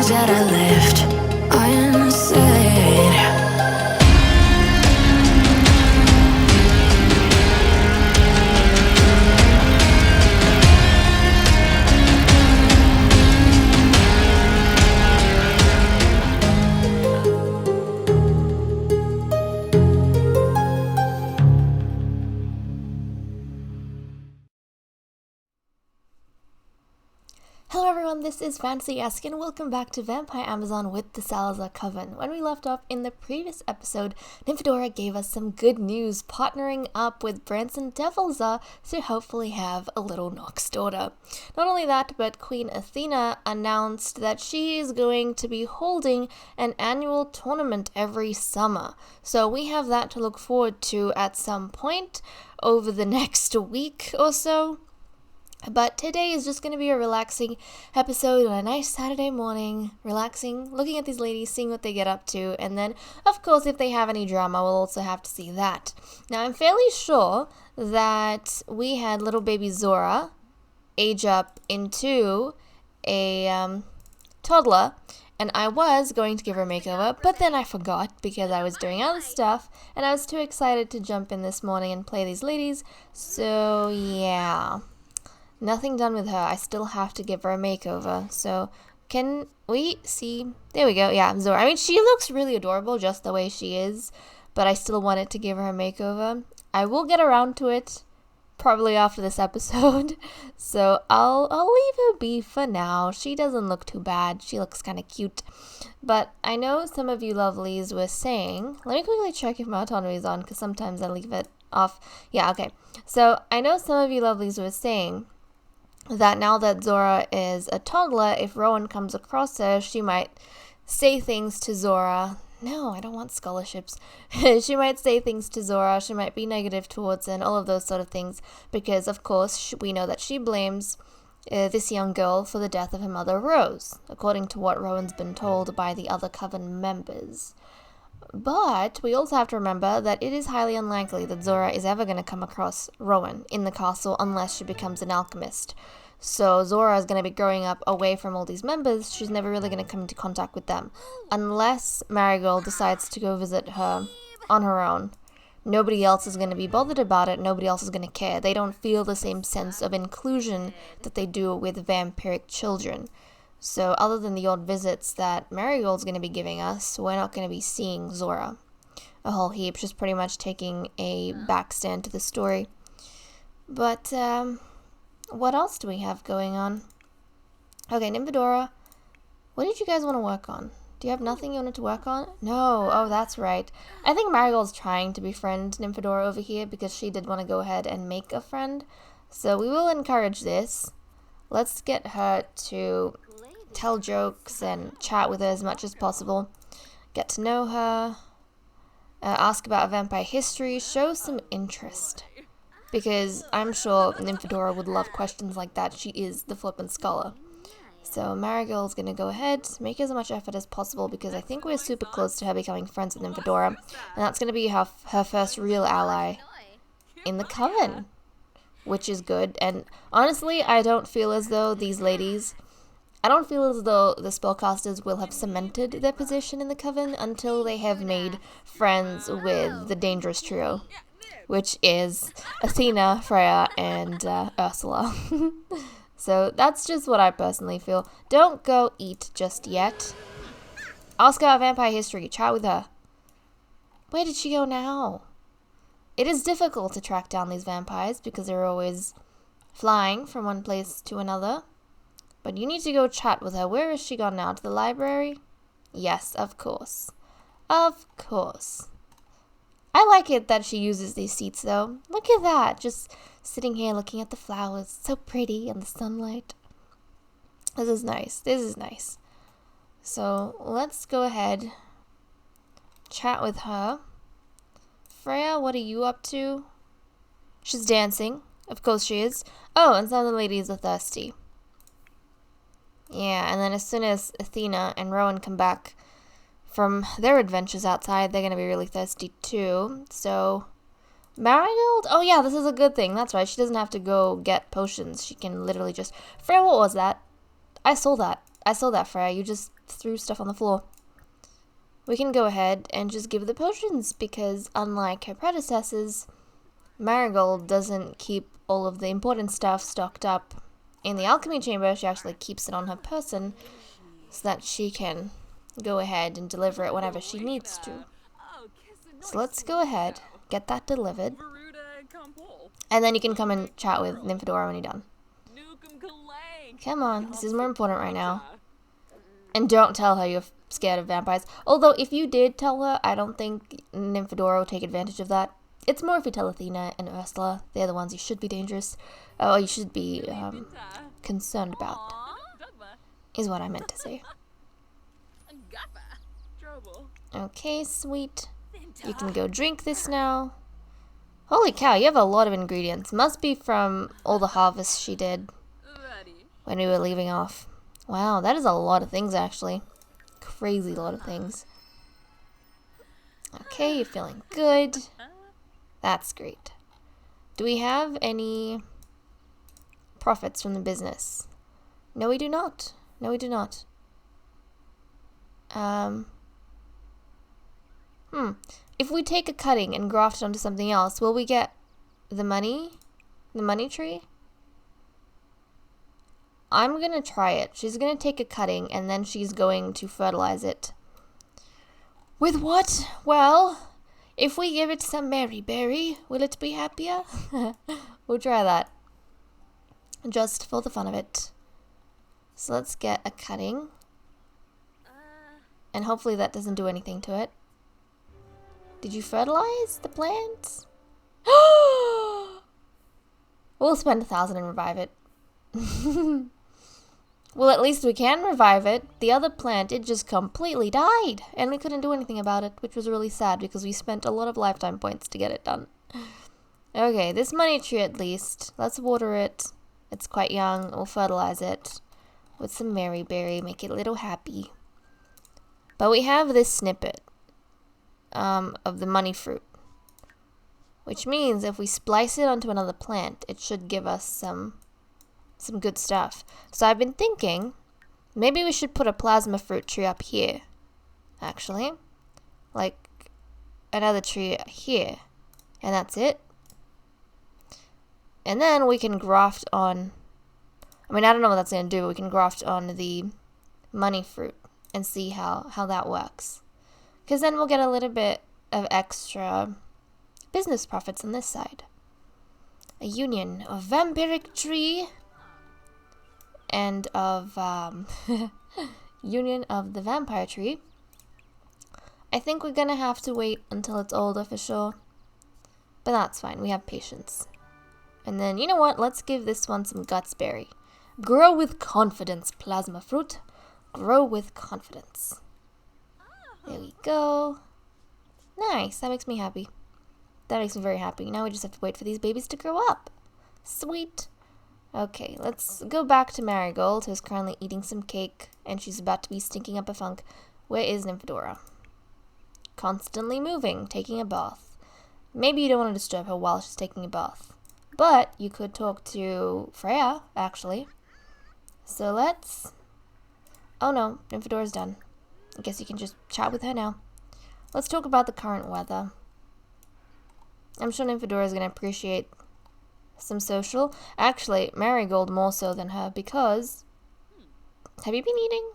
things that I left unsaid. Hello everyone, this is FantasyEsque and welcome back to Vampire Amazon with the Salazar Coven. When we left off in the previous episode, Nymphadora gave us some good news, partnering up with Branson Devilza to hopefully have a little Nox daughter. Not only that, but Queen Athena announced that she is going to be holding an annual tournament every summer. So we have that to look forward to at some point over the next week or so. But today is just going to be a relaxing episode on a nice Saturday morning, relaxing, looking at these ladies, seeing what they get up to, and then, of course, if they have any drama, we'll also have to see that. Now, I'm fairly sure that we had little baby Zora age up into a toddler, and I was going to give her a makeover, but then I forgot because I was doing other stuff, and I was too excited to jump in this morning and play these ladies, so yeah. Nothing done with her. I still have to give her a makeover. So, can we see? There we go. Yeah, Zora. I mean, she looks really adorable just the way she is, but I still wanted to give her a makeover. I will get around to it probably after this episode. So, I'll leave her be for now. She doesn't look too bad. She looks kind of cute. But I know some of you lovelies were saying, let me quickly check if my autonomy is on because sometimes I leave it off. Yeah, okay. So, I know some of you lovelies were saying that now that Zora is a toddler, if Rowan comes across her, she might say things to Zora. No, I don't want scholarships. She might say things to Zora, she might be negative towards her, and all of those sort of things, because, of course, we know that she blames this young girl for the death of her mother, Rose, according to what Rowan's been told by the other Coven members. But we also have to remember that it is highly unlikely that Zora is ever going to come across Rowan in the castle unless she becomes an alchemist. So Zora is going to be growing up away from all these members. She's never really going to come into contact with them unless Marigold decides to go visit her on her own. Nobody else is going to be bothered about it. Nobody else is going to care. They don't feel the same sense of inclusion that they do with vampiric children. So other than the odd visits that Marigold's going to be giving us, we're not going to be seeing Zora a whole heap. She's pretty much taking a backstand to the story. But, what else do we have going on? Okay, Nymphadora, what did you guys want to work on? Do you have nothing you wanted to work on? No. Oh, that's right. I think Marigold's trying to befriend Nymphadora over here because she did want to go ahead and make a friend. So we will encourage this. Let's get her to tell jokes and chat with her as much as possible. Get to know her. Ask about vampire history. Show some interest. Because I'm sure Nymphadora would love questions like that. She is the flippin' scholar. So Marigold's going to go ahead, make as much effort as possible because I think we're super close to her becoming friends with Nymphadora. And that's going to be her first real ally in the Coven, which is good. And honestly, I don't feel as though these ladies, I don't feel as though the spellcasters will have cemented their position in the Coven until they have made friends with the dangerous trio, which is Athena, Freya, and Ursula. So that's just what I personally feel. Don't go eat just yet. Ask her about vampire history. Chat with her. Where did she go now? It is difficult to track down these vampires because they're always flying from one place to another. But you need to go chat with her. Where is she gone now? To the library? Yes, of course. Of course. I like it that she uses these seats, though. Look at that. Just sitting here looking at the flowers. So pretty in the sunlight. This is nice. This is nice. So, let's go ahead. Chat with her. Freya, what are you up to? She's dancing. Of course she is. Oh, and some of the ladies are thirsty. Yeah, and then as soon as Athena and Rowan come back from their adventures outside, they're going to be really thirsty too. So, Marigold? Oh yeah, this is a good thing. That's right. She doesn't have to go get potions. She can literally just... Freya, what was that? I saw that. I saw that, Freya. You just threw stuff on the floor. We can go ahead and just give her the potions, because unlike her predecessors, Marigold doesn't keep all of the important stuff stocked up in the alchemy chamber. She actually keeps it on her person so that she can go ahead and deliver it whenever she needs to. So let's go ahead, get that delivered, and then you can come and chat with Nymphadora when you're done. Come on, this is more important right now. And don't tell her you're scared of vampires. Although, if you did tell her, I don't think Nymphadora will take advantage of that. It's more if you tell Athena and Ursula. They're the ones you should be dangerous. Oh, you should be concerned about. Is what I meant to say. Okay, sweet. You can go drink this now. Holy cow, you have a lot of ingredients. Must be from all the harvests she did when we were leaving off. Wow, that is a lot of things, actually. Crazy lot of things. Okay, you're feeling good. That's great. Do we have any profits from the business? No, we do not. No, we do not. If we take a cutting and graft it onto something else, will we get the money? The money tree? I'm gonna try it. She's gonna take a cutting and then she's going to fertilize it. With what? Well, if we give it some Maryberry, will it be happier? We'll try that. Just for the fun of it. So let's get a cutting. And hopefully that doesn't do anything to it. Did you fertilize the plants? We'll spend 1,000 and revive it. Well, at least we can revive it. The other plant, it just completely died. And we couldn't do anything about it, which was really sad because we spent a lot of lifetime points to get it done. Okay, this money tree at least. Let's water it. It's quite young. We'll fertilize it with some Maryberry. Make it a little happy. But we have this snippet of the money fruit. Which means if we splice it onto another plant, it should give us some good stuff. So I've been thinking, maybe we should put a plasma fruit tree up here. Actually. Like, another tree here. And that's it. And then we can graft on... I mean, I don't know what that's going to do, but we can graft on the money fruit and see how that works. Because then we'll get a little bit of extra business profits on this side. A union of vampiric tree and of union of the vampire tree. I think we're gonna have to wait until it's older for sure, but that's fine. We have patience. And then, you know what? Let's give this one some gutsberry. Grow with confidence, plasma fruit. Grow with confidence. There we go. Nice. That makes me happy. That makes me very happy. Now we just have to wait for these babies to grow up. Sweet. Okay, let's go back to Marigold, who's currently eating some cake, and she's about to be stinking up a funk. Where is Nymphadora? Constantly moving, taking a bath. Maybe you don't want to disturb her while she's taking a bath. But you could talk to Freya, actually. So let's... Oh no, Nymphadora's done. I guess you can just chat with her now. Let's talk about the current weather. I'm sure Nymphadora is going to appreciate some social. Actually, Marigold more so than her because... Have you been eating?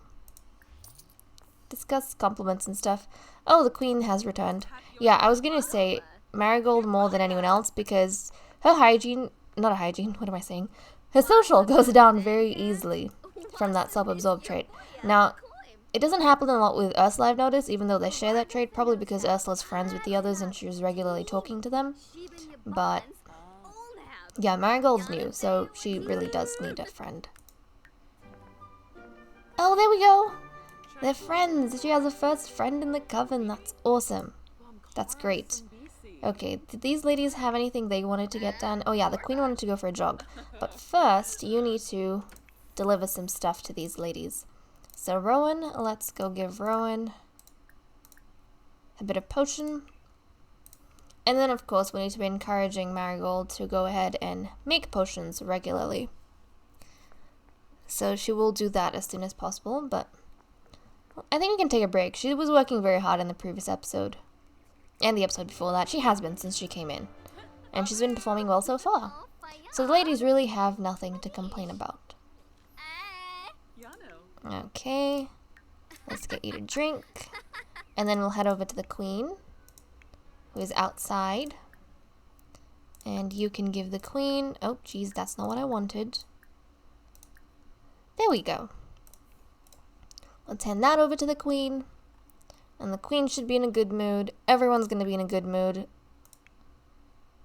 Discuss compliments and stuff. Oh, the queen has returned. Yeah, I was going to say Marigold more than anyone else because her hygiene... Not a hygiene, what am I saying? Her social goes down very easily from that self-absorbed trait. Now, it doesn't happen a lot with Ursula, I've noticed, even though they share that trait, probably because Ursula's friends with the others and she was regularly talking to them. But, yeah, Marigold's new, so she really does need a friend. Oh, there we go! They're friends! She has a first friend in the Coven, that's awesome. That's great. Okay, did these ladies have anything they wanted to get done? Oh yeah, the queen wanted to go for a jog. But first, you need to deliver some stuff to these ladies. So Rowan, let's go give Rowan a bit of potion. And then, of course, we need to be encouraging Marigold to go ahead and make potions regularly. So she will do that as soon as possible, but I think we can take a break. She was working very hard in the previous episode. And the episode before that. She has been since she came in. And she's been performing well so far. So the ladies really have nothing to complain about. Okay. Let's get you to drink. And then we'll head over to the queen, who is outside. And you can give the queen... Oh, geez, that's not what I wanted. There we go. Let's hand that over to the queen. And the queen should be in a good mood. Everyone's going to be in a good mood.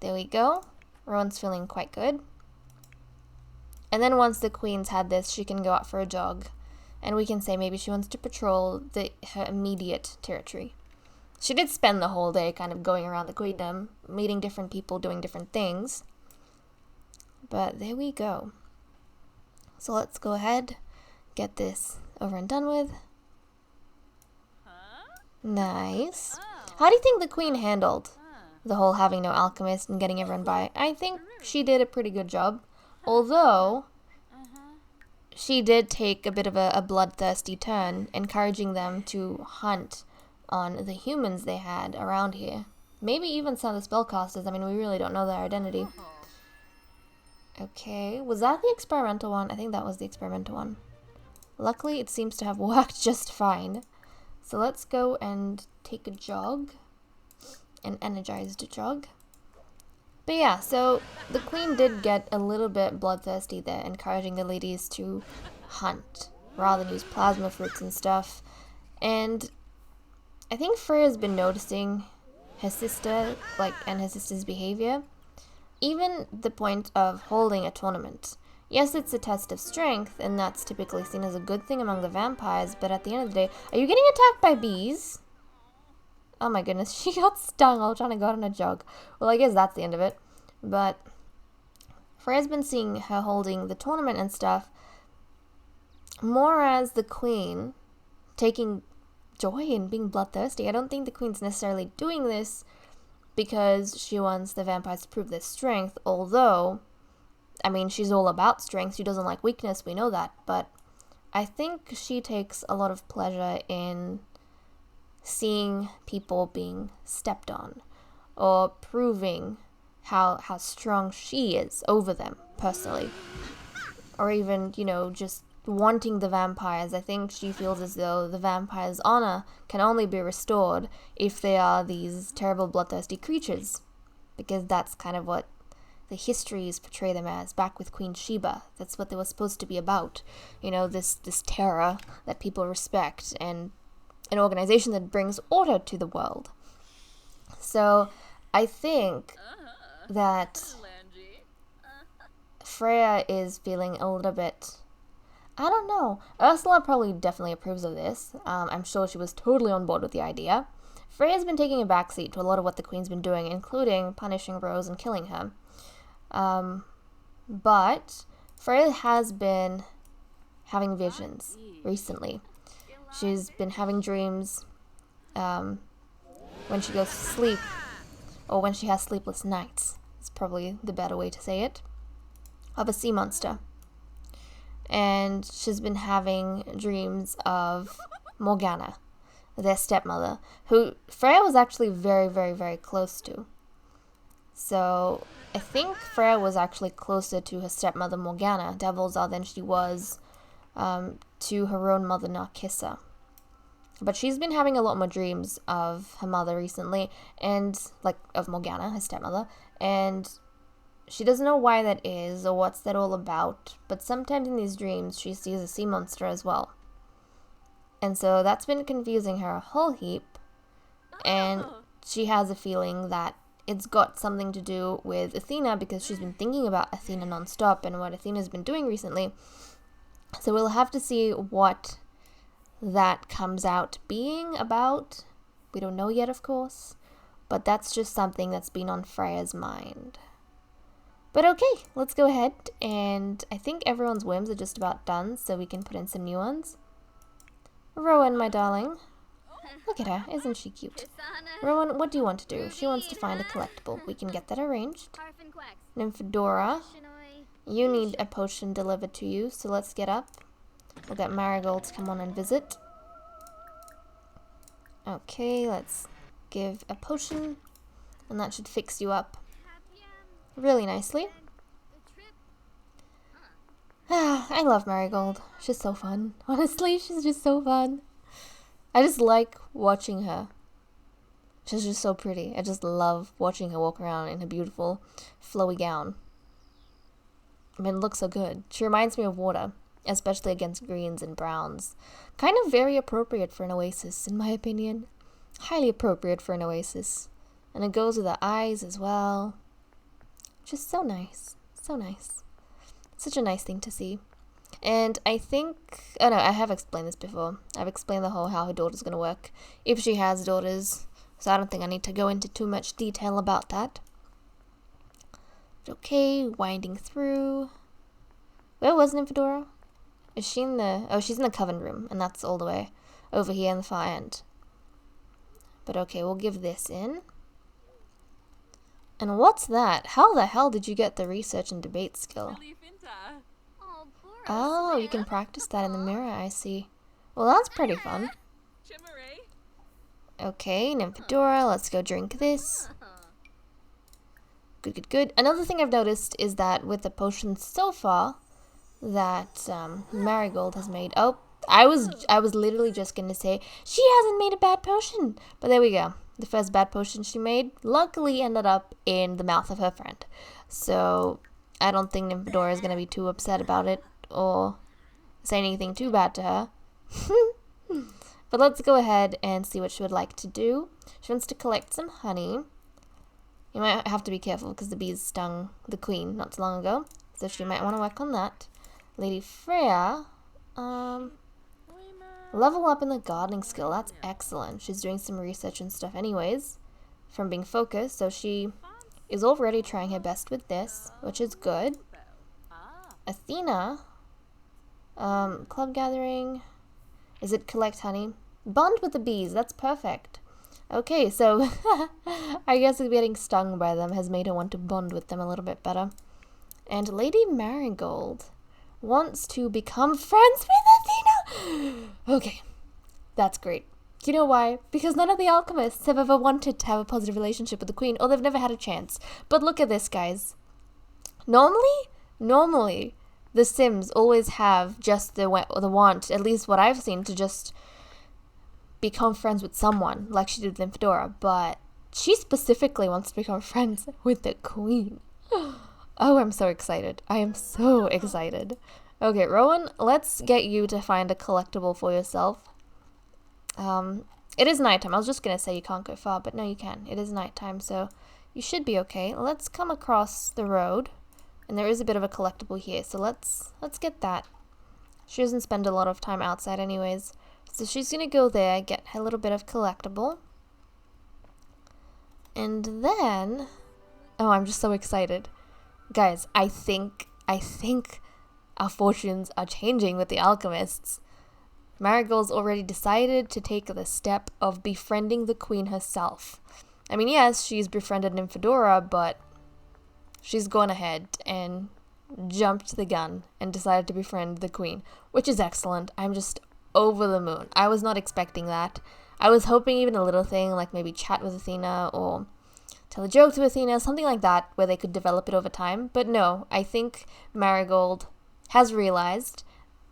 There we go. Everyone's feeling quite good. And then once the queen's had this, she can go out for a jog. And we can say maybe she wants to patrol her immediate territory. She did spend the whole day kind of going around the queendom, meeting different people, doing different things. But there we go. So let's go ahead, get this over and done with. Nice. How do you think the queen handled the whole having no alchemist and getting everyone by? I think she did a pretty good job. Although, she did take a bit of a bloodthirsty turn, encouraging them to hunt on the humans they had around here. Maybe even some of the spellcasters. I mean, we really don't know their identity. Okay, was that the experimental one? I think that was the experimental one. Luckily, it seems to have worked just fine. So let's go and take a jog. An energized jog. But yeah, so the queen did get a little bit bloodthirsty there, encouraging the ladies to hunt rather than use plasma fruits and stuff. And I think Freya's been noticing her sister, and her sister's behavior. Even the point of holding a tournament. Yes, it's a test of strength, and that's typically seen as a good thing among the vampires, but at the end of the day, are you getting attacked by bees? Oh my goodness, she got stung while trying to go out on a jog. Well, I guess that's the end of it. But Freya's been seeing her holding the tournament and stuff more as the queen taking joy in being bloodthirsty. I don't think the queen's necessarily doing this because she wants the vampires to prove their strength, although, I mean, she's all about strength. She doesn't like weakness, we know that, but I think she takes a lot of pleasure in seeing people being stepped on or proving how strong she is over them personally, or even, you know, just wanting the vampires. I think she feels as though the vampires' honor can only be restored if they are these terrible bloodthirsty creatures, because that's kind of what the histories portray them as back with Queen Sheba. That's what they were supposed to be about, you know, this terror that people respect and an organization that brings order to the world. So I think that Freya is feeling a little bit, I don't know. Ursula probably definitely approves of this. I'm sure she was totally on board with the idea. Freya's been taking a backseat to a lot of what the queen's been doing, including punishing Rose and killing her. But Freya has been having visions recently. She's been having dreams when she goes to sleep, or when she has sleepless nights. It's probably the better way to say it. Of a sea monster. And she's been having dreams of Morgana, their stepmother, who Freya was actually very, very, very close to. So I think Freya was actually closer to her stepmother Morgana, Devil's than she was to her own mother Narcissa. But she's been having a lot more dreams of her mother recently, and of Morgana, her stepmother, and she doesn't know why that is or what's that all about, but sometimes in these dreams she sees a sea monster as well. And so that's been confusing her a whole heap, and she has a feeling that it's got something to do with Athena, because she's been thinking about Athena nonstop and what Athena's been doing recently. So we'll have to see what that comes out being about. We don't know yet, of course, but that's just something that's been on Freya's mind. But okay, let's go ahead, and I think everyone's whims are just about done, so we can put in some new ones. Rowan, my darling. Look at her, isn't she cute? Rowan, what do you want to do? She wants to find a collectible. We can get that arranged. Nymphadora. You need a potion delivered to you, so let's get up. We'll get Marigold to come on and visit. Okay, let's give a potion, and that should fix you up really nicely. I love Marigold. She's so fun. Honestly, she's just so fun. I just like watching her. She's just so pretty. I just love watching her walk around in her beautiful flowy gown. I mean, it looks so good. She reminds me of water, especially against greens and browns. Kind of very appropriate for an oasis, in my opinion. Highly appropriate for an oasis. And it goes with her eyes as well. Just so nice. So nice. Such a nice thing to see. And I think... Oh no, I have explained this before. I've explained the whole how her daughter's going to work. If she has daughters. So I don't think I need to go into too much detail about that. But okay, winding through. Where was Nymphadora? Is she in the... Oh, she's in the Coven room. And that's all the way over here in the far end. But okay, we'll give this in. And what's that? How the hell did you get the research and debate skill? Oh, you can practice that in the mirror, I see. Well, that's pretty fun. Okay, Nymphadora, let's go drink this. Good, good, good. Another thing I've noticed is that with the potions so far that Marigold has made... Oh, I was literally just going to say, she hasn't made a bad potion. But there we go. The first bad potion she made luckily ended up in the mouth of her friend. So I don't think Nymphadora is going to be too upset about it or say anything too bad to her. But let's go ahead and see what she would like to do. She wants to collect some honey. You might have to be careful because the bees stung the queen not too long ago. So she might want to work on that. Lady Freya, level up in the gardening skill. That's excellent. She's doing some research and stuff anyways from being focused. So she is already trying her best with this, which is good. Athena, club gathering. Is it collect honey? Bond with the bees. That's perfect. Okay, so I guess getting stung by them has made her want to bond with them a little bit better. And Lady Marigold wants to become friends with Athena. Okay, that's great. You know why? Because none of the alchemists have ever wanted to have a positive relationship with the queen, or they've never had a chance. But look at this, guys. Normally, the Sims always have just the want, at least what I've seen, to just become friends with someone, like she did with Nymphadora. But she specifically wants to become friends with the queen. Oh, I'm so excited. I am so excited. Okay, Rowan, let's get you to find a collectible for yourself. It is nighttime. I was just going to say you can't go far, but no, you can. It is nighttime, so you should be okay. Let's come across the road, and there is a bit of a collectible here, so let's get that. She doesn't spend a lot of time outside anyways, so she's going to go there, get her little bit of collectible. And then... Oh, I'm just so excited. Guys, I think our fortunes are changing with the alchemists. Marigold's already decided to take the step of befriending the queen herself. I mean, yes, she's befriended Nymphadora, but she's gone ahead and jumped the gun and decided to befriend the queen, which is excellent. I'm just over the moon. I was not expecting that. I was hoping even a little thing like maybe chat with Athena or tell a joke to Athena, something like that, where they could develop it over time. But no, I think Marigold has realized.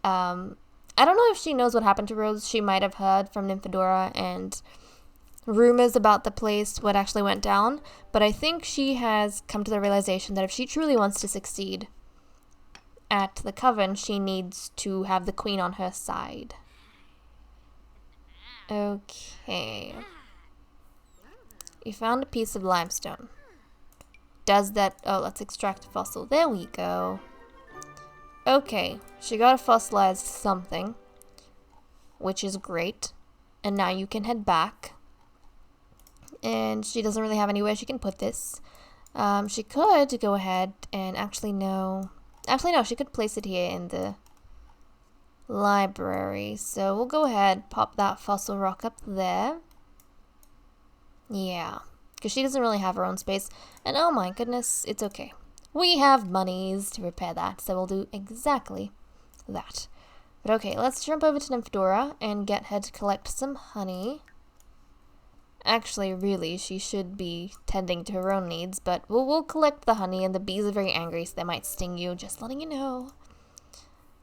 I don't know if she knows what happened to Rose. She might have heard from Nymphadora and rumors about the place, what actually went down. But I think she has come to the realization that if she truly wants to succeed at the Coven, she needs to have the queen on her side. Okay. You found a piece of limestone. Does that... Oh, let's extract a fossil. There we go. Okay, she got a fossilized something, which is great. And now you can head back. And she doesn't really have anywhere she can put this. She could go ahead and actually no, she could place it here in the library. So we'll go ahead, pop that fossil rock up there. Yeah, because she doesn't really have her own space. And oh my goodness, it's okay. We have monies to repair that, so we'll do exactly that. But okay, let's jump over to Nymphadora and get her to collect some honey. Actually, really, she should be tending to her own needs, but we'll collect the honey, and the bees are very angry, so they might sting you, just letting you know.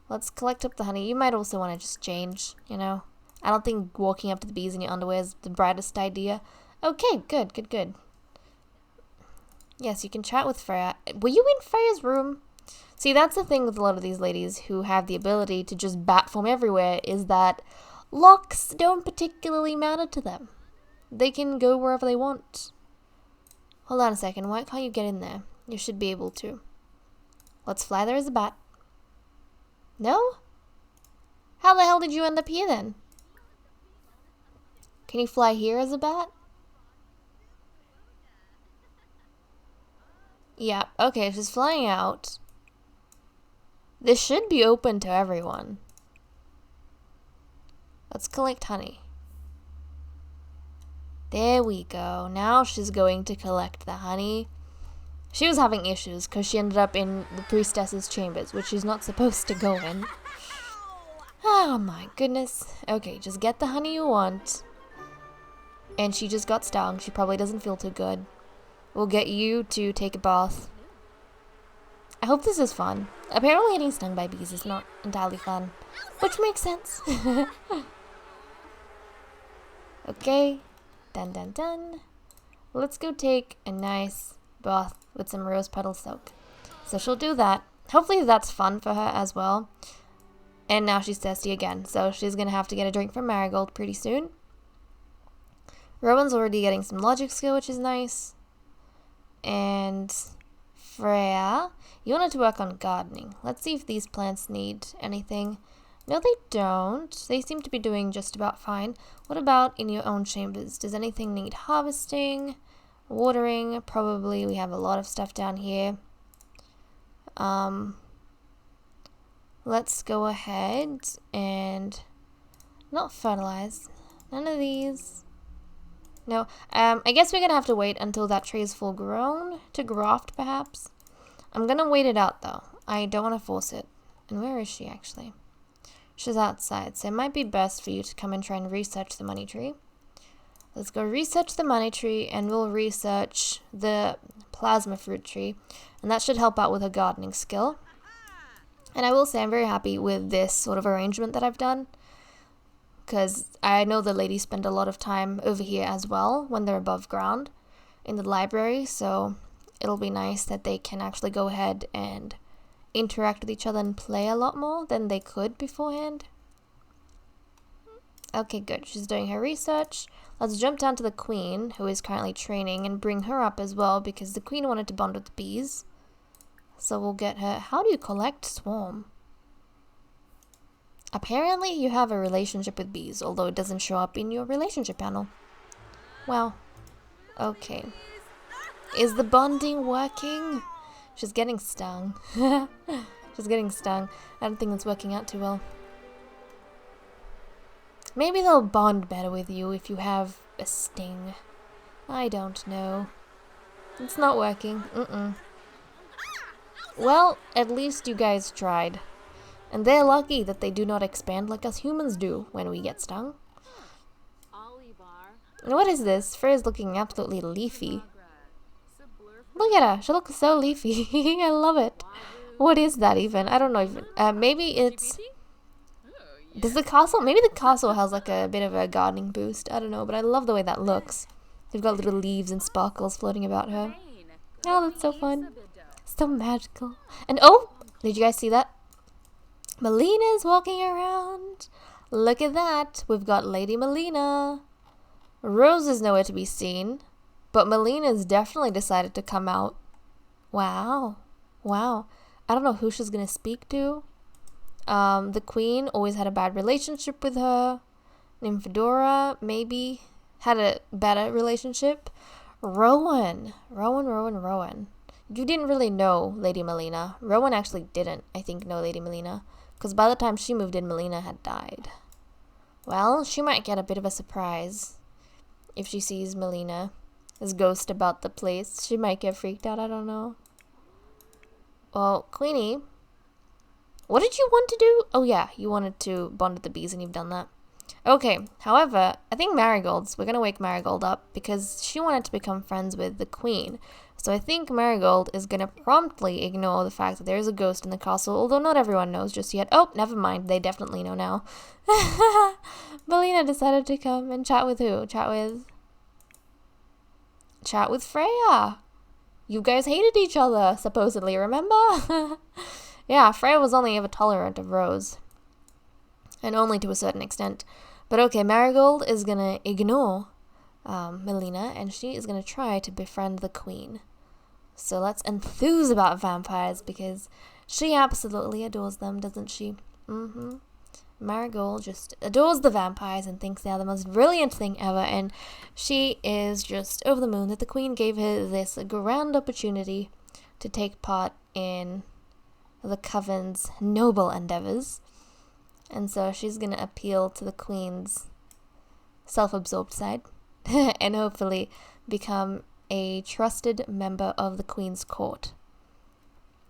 Let's collect up the honey. You might also want to just change, you know. I don't think walking up to the bees in your underwear is the brightest idea. Okay, good. Yes, you can chat with Freya. Were you in Freya's room? See, that's the thing with a lot of these ladies who have the ability to just bat from everywhere, is that locks don't particularly matter to them. They can go wherever they want. Hold on a second, why can't you get in there? You should be able to. Let's fly there as a bat. No? How the hell did you end up here then? Can you fly here as a bat? Yeah, okay, if she's flying out, this should be open to everyone. Let's collect honey. There we go. Now she's going to collect the honey. She was having issues because she ended up in the priestess's chambers, which she's not supposed to go in. Oh my goodness. Okay, just get the honey you want. And she just got stung. She probably doesn't feel too good. We'll get you to take a bath. I hope this is fun. Apparently getting stung by bees is not entirely fun, which makes sense. Okay. Done. Let's go take a nice bath with some rose petal soak. So she'll do that. Hopefully that's fun for her as well. And now she's thirsty again, so she's gonna have to get a drink from Marigold pretty soon. Rowan's already getting some logic skill, which is nice. And Freya, you wanted to work on gardening. Let's see if these plants need anything. No, they don't. They seem to be doing just about fine. What about in your own chambers? Does anything need harvesting? Watering? Probably. We have a lot of stuff down here. Let's go ahead and not fertilize. None of these. No. I guess we're gonna have to wait until that tree is full grown to graft, perhaps. I'm gonna wait it out though. I don't want to force it. And where is she actually? She's outside, so it might be best for you to come and try and research the money tree. Let's go research the money tree, and we'll research the plasma fruit tree, and that should help out with her gardening skill. And I will say I'm very happy with this sort of arrangement that I've done, because I know the ladies spend a lot of time over here as well when they're above ground in the library, so it'll be nice that they can actually go ahead and interact with each other and play a lot more than they could beforehand. Okay, good. She's doing her research. Let's jump down to the queen, who is currently training, and bring her up as well, because the queen wanted to bond with the bees. So we'll get her. How do you collect swarm? Apparently you have a relationship with bees, although it doesn't show up in your relationship panel. Well, okay. Is the bonding working? She's getting stung. She's getting stung. I don't think it's working out too well. Maybe they'll bond better with you if you have a sting. I don't know. It's not working. Well, at least you guys tried. And they're lucky that they do not expand like us humans do when we get stung. And what is this? Freya's looking absolutely leafy. Look at her. She looks so leafy. I love it. What is that even? I don't know even. Maybe it's... Does the castle... Maybe the castle has like a bit of a gardening boost. I don't know, but I love the way that looks. They've got little leaves and sparkles floating about her. Oh, that's so fun. So magical. And oh! Did you guys see that? Melina's walking around. Look at that. We've got Lady Melina. Rose is nowhere to be seen. But Melina's definitely decided to come out. Wow. Wow. I don't know who she's going to speak to. The queen always had a bad relationship with her. Nymphadora maybe had a better relationship. Rowan. You didn't really know Lady Melina. Rowan actually didn't, I think, know Lady Melina. Because by the time she moved in, Melina had died. Well, she might get a bit of a surprise if she sees Melina. This ghost about the place. She might get freaked out, I don't know. Well, Queenie, what did you want to do? Oh yeah, you wanted to bond with the bees and you've done that. Okay, however, I think we're gonna wake Marigold up because she wanted to become friends with the queen. So I think Marigold is gonna promptly ignore the fact that there is a ghost in the castle, although not everyone knows just yet. Oh, never mind, they definitely know now. Melina decided to come and chat with who? Chat with Freya. You guys hated each other, supposedly, remember? Yeah, Freya was only ever tolerant of Rose. And only to a certain extent. But okay, Marigold is gonna ignore Melina, and she is gonna try to befriend the queen. So let's enthuse about vampires, because she absolutely adores them, doesn't she? Marigold just adores the vampires and thinks they are the most brilliant thing ever, and she is just over the moon that the queen gave her this grand opportunity to take part in the Coven's noble endeavors. And so she's going to appeal to the queen's self-absorbed side and hopefully become a trusted member of the queen's court.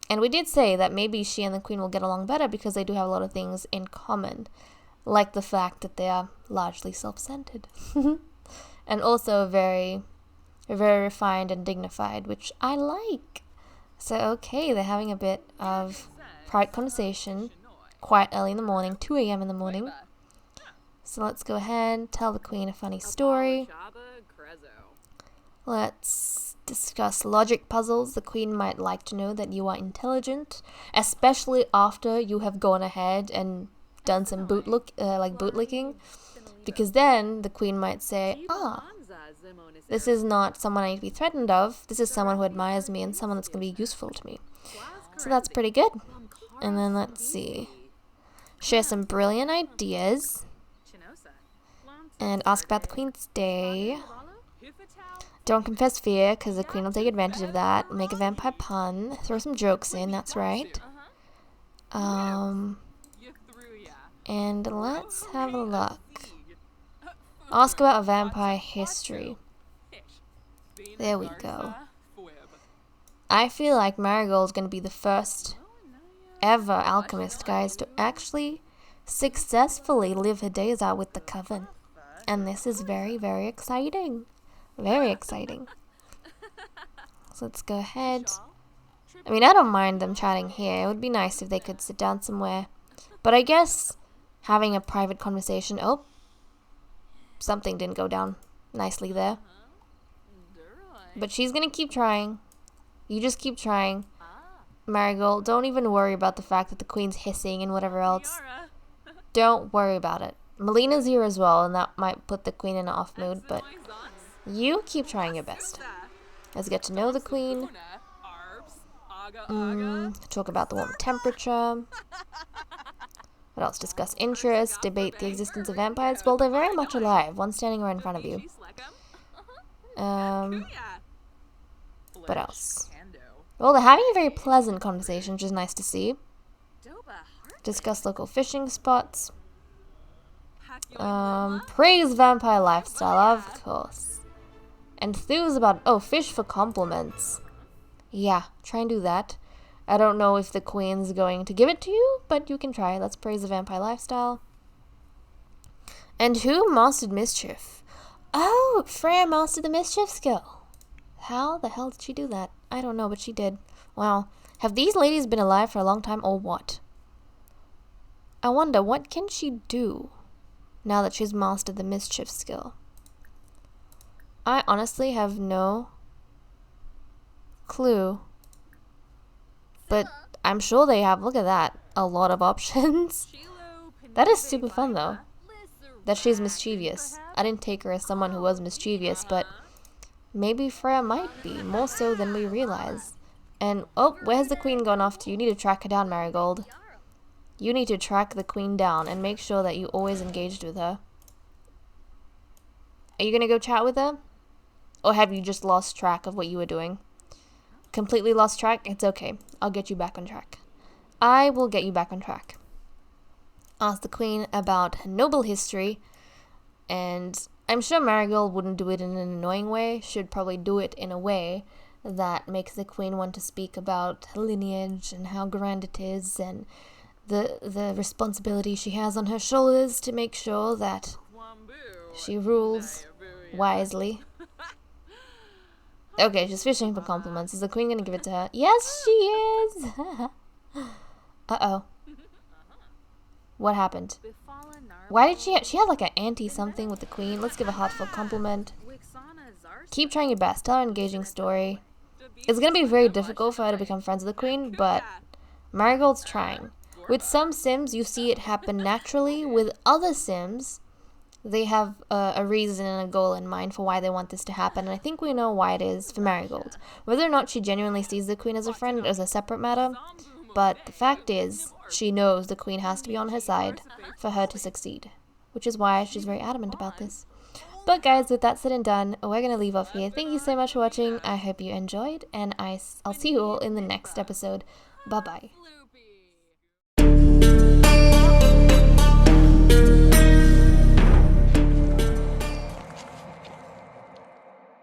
And we did say that maybe she and the queen will get along better because they do have a lot of things in common, like the fact that they are largely self-centered and also very, very refined and dignified, which I like. So okay, they're having a bit of private conversation quite early in the morning, 2 a.m. in the morning. So let's go ahead, tell the queen a funny story. Let's discuss logic puzzles. The queen might like to know that you are intelligent, especially after you have gone ahead and done some bootlicking, because then the queen might say, this is not someone I need to be threatened of. This is someone who admires me and someone that's going to be useful to me. So that's pretty good. And then let's see. Share some brilliant ideas. And ask about the queen's day. Don't confess fear, because the queen will take advantage of that. Make a vampire pun. Throw some jokes in, that's right. And let's have a look. Ask about vampire history. There we go. I feel like Marigold's going to be the first ever alchemist, guys, to actually successfully live her days out with the Coven. And this is very, very exciting. Very exciting. So let's go ahead. I mean, I don't mind them chatting here. It would be nice if they could sit down somewhere. But I guess having a private conversation... Oh, something didn't go down nicely there. But she's gonna keep trying. You just keep trying. Marigold, don't even worry about the fact that the queen's hissing and whatever else. Don't worry about it. Melina's here as well, and that might put the queen in an off mood, but you keep trying your best. Let's get to know the queen. Talk about the warm temperature. What else? Discuss interests, debate the existence of vampires. Well, they're very much alive. One standing right in front of you. What else? Well, they're having a very pleasant conversation, which is nice to see. Discuss local fishing spots. Praise vampire lifestyle, of course. Enthuse about... Oh, fish for compliments. Yeah, try and do that. I don't know if the queen's going to give it to you, but you can try. Let's praise the vampire lifestyle. And who mastered mischief? Oh, Freya mastered the mischief skill. How the hell did she do that? I don't know, but she did. Wow. Have these ladies been alive for a long time or what? I wonder, what can she do now that she's mastered the mischief skill? I honestly have no clue. But I'm sure they have, look at that, a lot of options. That is super fun though. That she's mischievous. I didn't take her as someone who was mischievous, but maybe Freya might be, more so than we realize. And, oh, where's the queen gone off to? You need to track her down, Marigold. You need to track the queen down and make sure that you always engaged with her. Are you gonna go chat with her? Or have you just lost track of what you were doing? Completely lost track? It's okay. I'll get you back on track. I will get you back on track. Ask the queen about noble history, and I'm sure Marigold wouldn't do it in an annoying way. She'd probably do it in a way that makes the queen want to speak about her lineage and how grand it is, and the responsibility she has on her shoulders to make sure that she rules wisely. Okay, she's fishing for compliments. Is the queen gonna give it to her? Yes, she is! Uh-oh. What happened? Why did she had like an anti-something with the queen? Let's give a heartfelt compliment. Keep trying your best. Tell her an engaging story. It's gonna be very difficult for her to become friends with the queen, but Marigold's trying. With some Sims, you see it happen naturally. With other Sims, they have a reason and a goal in mind for why they want this to happen, and I think we know why it is for Marigold. Whether or not she genuinely sees the queen as a friend is a separate matter, but the fact is, she knows the queen has to be on her side for her to succeed, which is why she's very adamant about this. But guys, with that said and done, we're going to leave off here. Thank you so much for watching. I hope you enjoyed, and I'll see you all in the next episode. Bye-bye.